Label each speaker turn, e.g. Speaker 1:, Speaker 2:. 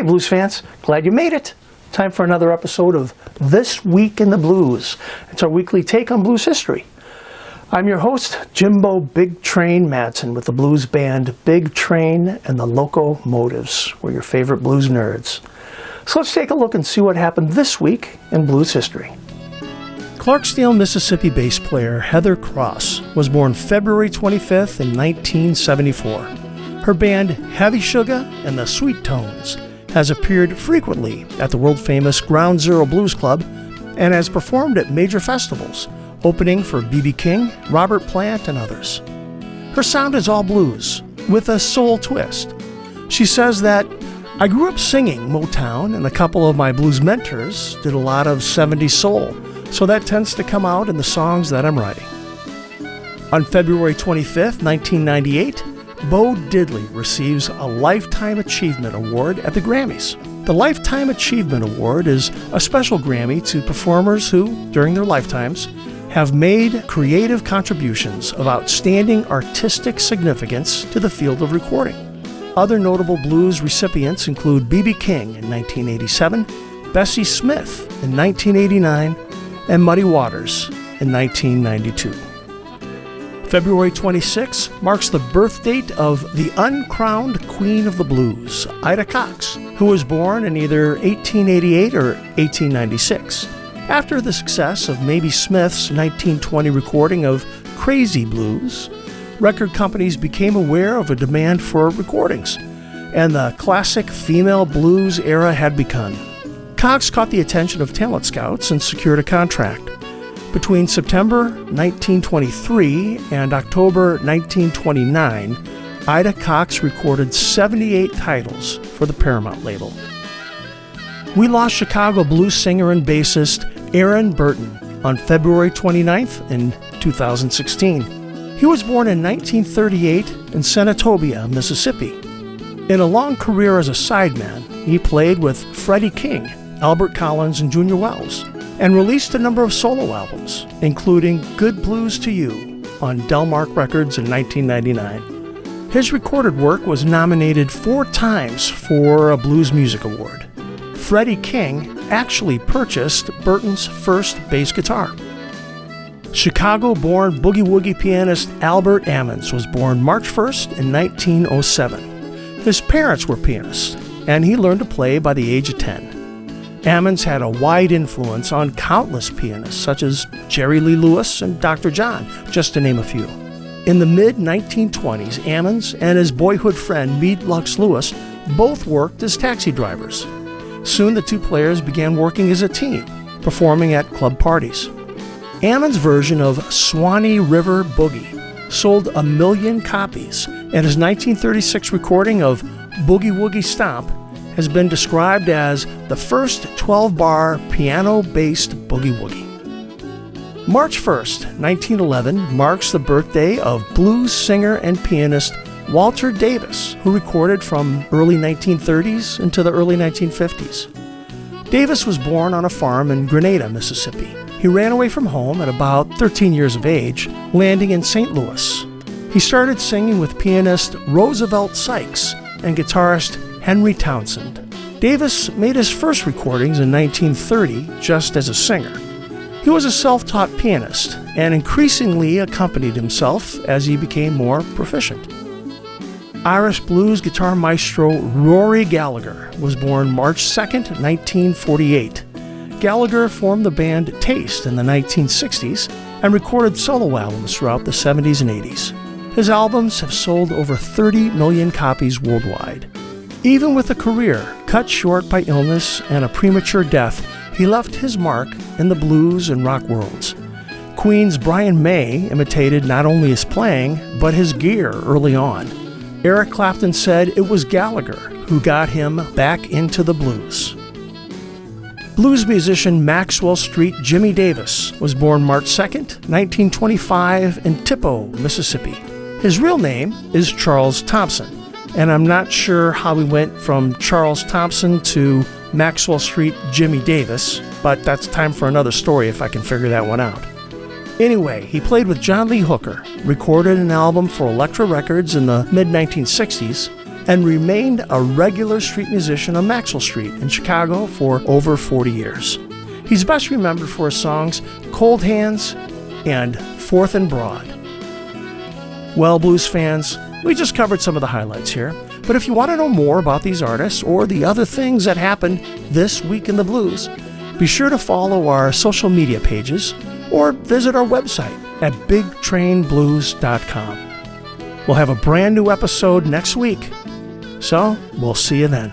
Speaker 1: Hey blues fans, glad you made it. Time for another episode of This Week in the Blues. It's our weekly take on blues history. I'm your host, Jimbo Big Train Madsen with the blues band Big Train and the Locomotives. We're your favorite blues nerds. So let's take a look and see what happened this week in blues history. Clarksdale, Mississippi bass player Heather Cross was born February 25th in 1974. Her band Heavy Sugar and the Sweet Tones has appeared frequently at the world-famous Ground Zero Blues Club and has performed at major festivals, opening for B.B. King, Robert Plant, and others. Her sound is all blues, with a soul twist. She says that, "I grew up singing Motown, and a couple of my blues mentors did a lot of 70s soul, so that tends to come out in the songs that I'm writing." On February 25th, 1998, Bo Diddley receives a Lifetime Achievement Award at the Grammys. The Lifetime Achievement Award is a special Grammy to performers who, during their lifetimes, have made creative contributions of outstanding artistic significance to the field of recording. Other notable blues recipients include B.B. King in 1987, Bessie Smith in 1989, and Muddy Waters in 1992. February 26 marks the birth date of the Uncrowned Queen of the Blues, Ida Cox, who was born in either 1888 or 1896. After the success of Maybe Smith's 1920 recording of Crazy Blues, record companies became aware of a demand for recordings, and the classic female blues era had begun. Cox caught the attention of talent scouts and secured a contract. Between September 1923 and October 1929, Ida Cox recorded 78 titles for the Paramount label. We lost Chicago blues singer and bassist Aaron Burton on February 29th in 2016. He was born in 1938 in Senatobia, Mississippi. In a long career as a sideman, he played with Freddie King, Albert Collins, and Junior Wells, and released a number of solo albums, including Good Blues to You on Delmark Records in 1999. His recorded work was nominated 4 times for a Blues Music Award. Freddie King actually purchased Burton's first bass guitar. Chicago-born boogie-woogie pianist Albert Ammons was born March 1st in 1907. His parents were pianists, and he learned to play by the age of 10. Ammons had a wide influence on countless pianists such as Jerry Lee Lewis and Dr. John, just to name a few. In the mid-1920s, Ammons and his boyhood friend Meade Lux Lewis both worked as taxi drivers. Soon the two players began working as a team, performing at club parties. Ammons' version of Swanee River Boogie sold 1 million copies, and his 1936 recording of Boogie Woogie Stomp has been described as the first 12-bar piano-based boogie-woogie. March 1st, 1911 marks the birthday of blues singer and pianist Walter Davis, who recorded from early 1930s into the early 1950s. Davis was born on a farm in Grenada, Mississippi. He ran away from home at about 13 years of age, landing in St. Louis. He started singing with pianist Roosevelt Sykes and guitarist Henry Townsend. Davis made his first recordings in 1930 just as a singer. He was a self-taught pianist and increasingly accompanied himself as he became more proficient. Irish blues guitar maestro Rory Gallagher was born March 2nd, 1948. Gallagher formed the band Taste in the 1960s and recorded solo albums throughout the 70s and 80s. His albums have sold over 30 million copies worldwide. Even with a career cut short by illness and a premature death, he left his mark in the blues and rock worlds. Queen's Brian May imitated not only his playing, but his gear early on. Eric Clapton said it was Gallagher who got him back into the blues. Blues musician Maxwell Street Jimmy Davis was born March 2nd, 1925 in Tippo, Mississippi. His real name is Charles Thompson, and I'm not sure how he went from Charles Thompson to Maxwell Street Jimmy Davis, but that's time for another story if I can figure that one out. Anyway, he played with John Lee Hooker, recorded an album for Elektra Records in the mid-1960s, and remained a regular street musician on Maxwell Street in Chicago for over 40 years. He's best remembered for his songs Cold Hands and Fourth and Broad. Well, blues fans, we just covered some of the highlights here, but if you want to know more about these artists or the other things that happened this week in the blues, be sure to follow our social media pages or visit our website at bigtrainblues.com. We'll have a brand new episode next week, so we'll see you then.